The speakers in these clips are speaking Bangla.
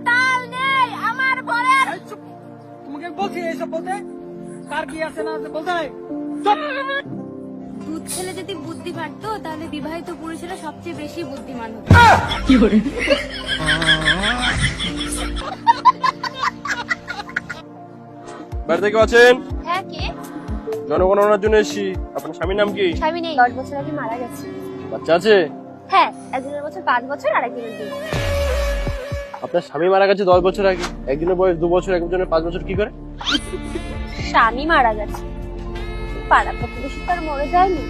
তাল নেই আমার বরের। তোমাকে বলছি এইসব বলতে, কার কি আছে না আছে বলতে নাই। দুধ ছেলে যদি বুদ্ধি পারতো তাহলে বিবাহিত পুরুষেরা সবচেয়ে বেশি বুদ্ধিমান হতো। কি করে? বাড়িতে কেউ আছেন? হ্যাঁ, কে? জনগণনার জন্য এসেছি। আপনার স্বামীর নাম কি? স্বামী নেই, 10 বছর আগে মারা গেছে। বাচ্চা আছে? হ্যাঁ, একজনের বছর 5 বছর আর একজনের 2। আপনার স্বামী মারা গেছে 10 বছর আগে, একজনের বয়স 2 বছর, একজনের 5 বছর, কি করে? স্বামী মারা গেছে, পাড়া প্রতিবেশী তার মরে যায়নি।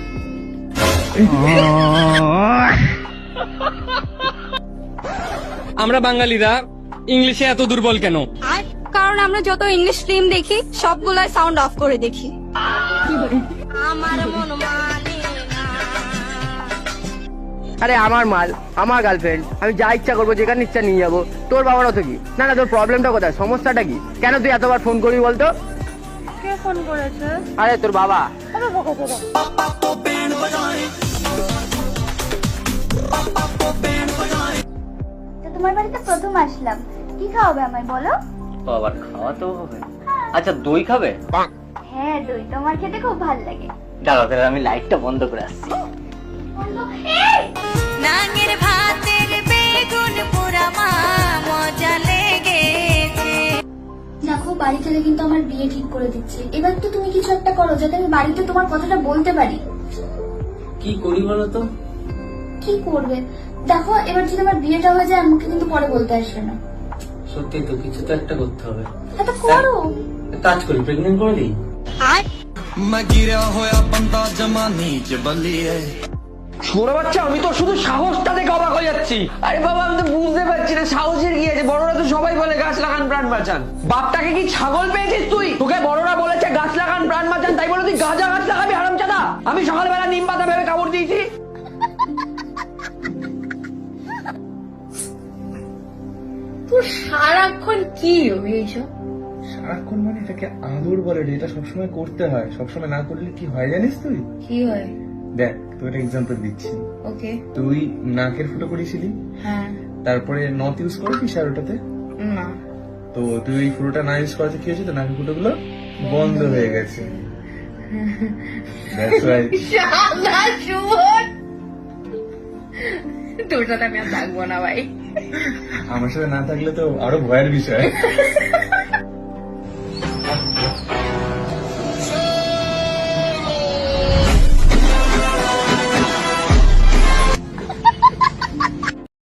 আমরা বাঙালিরা ইংলিশে এত দুর্বল কেন? কারণ আমরা যত ইংলিশ ফিল্ম দেখি সবগুলাই সাউন্ড অফ করে দেখি। আমার মন মানে না। আরে আমার মাল, আমার গার্লফ্রেন্ড, আমি যা ইচ্ছা করবো, যেখানে ইচ্ছা নিয়ে যাবো। তোর বাবারও তো কি? না না, তোর প্রবলেমটা কোথায়, সমস্যাটা কি? কেন তুই এতবার ফোন করবি বলতো? কে ফোন করেছে? আরে তোর বাবা। তোমার বাড়িতে প্রথম আসলাম, কি খাওয়াবে আমায় বলো? তো আবার খাওয়াতেও হবে? আচ্ছা, দই খাবে? হ্যাঁ, দই তোমার খেতে খুব ভালো লাগে। দাঁড়াও তাহলে আমি লাইটটা বন্ধ করে আসছি। নাঙের ভাতের বেগুন পোড়া মা মজা লেগেছে। দেখো, বাড়ি থেকে কিন্তু আমার বিয়ে ঠিক করে দিচ্ছে। এবার তো তুমি কিছু একটা করো যাতে আমি বাড়িতে তোমার কথাটা বলতে পারি। কি করি বলো তো? কি করবে? দেখো, এবার যদি আমার বিয়েটা হয়ে যায় আমাকে কিন্তু পরে বলতে আসবে না। সত্যি তো, কিছু তো একটা করতে হবে। হ্যাঁ, তো করো। কাজ করি, প্রেগনেন্ট করে দিই। ছোট বাচ্চা, আমি তো শুধু সাহসটা দেখে অবাক হয়ে যাচ্ছি। আরে বাবা, আমি তো বুঝতে পারছি না সাহসের কি আছে। বড়রা তো সবাই বলে গাছ লাগান প্রাণ বাঁচান। বাপটাকে কি ছাগল পেয়েছিস তুই? তোকে বড়রা বলেছে গাছ লাগান প্রাণ বাঁচান, তাই বলে তুই গাঁজা গাছ লাগাবি হারামজাদা? আমি সকালবেলা নিম পাতা ভেবে কামড় দিয়েছি। তোর সারাক্ষণ কি এইসব? সারাক্ষণ মানে এটাকে আদর বলে রে। এটা সবসময় করতে হয়, সবসময় না করলে কি হয় জানিস তুই? কি হয়? দেখ, তোর একটা এক্সাম্পল দিচ্ছি। ওকে। তুই নাকের ফুটো করেছিলি, হ্যাঁ। তারপরে নথ ইউজ করবি আর ওটাতে। না। তো তুই ওই ফুটোটা না ইউজ করাতে কি হয়েছে, তো নাকের ফুটো গুলো বন্ধ হয়ে গেছে। That's right. শালা শুয়োর! তোর সাথে আমি আর থাকবো না ভাই। আমার সাথে না থাকলে তো আরো ভয়ের বিষয়।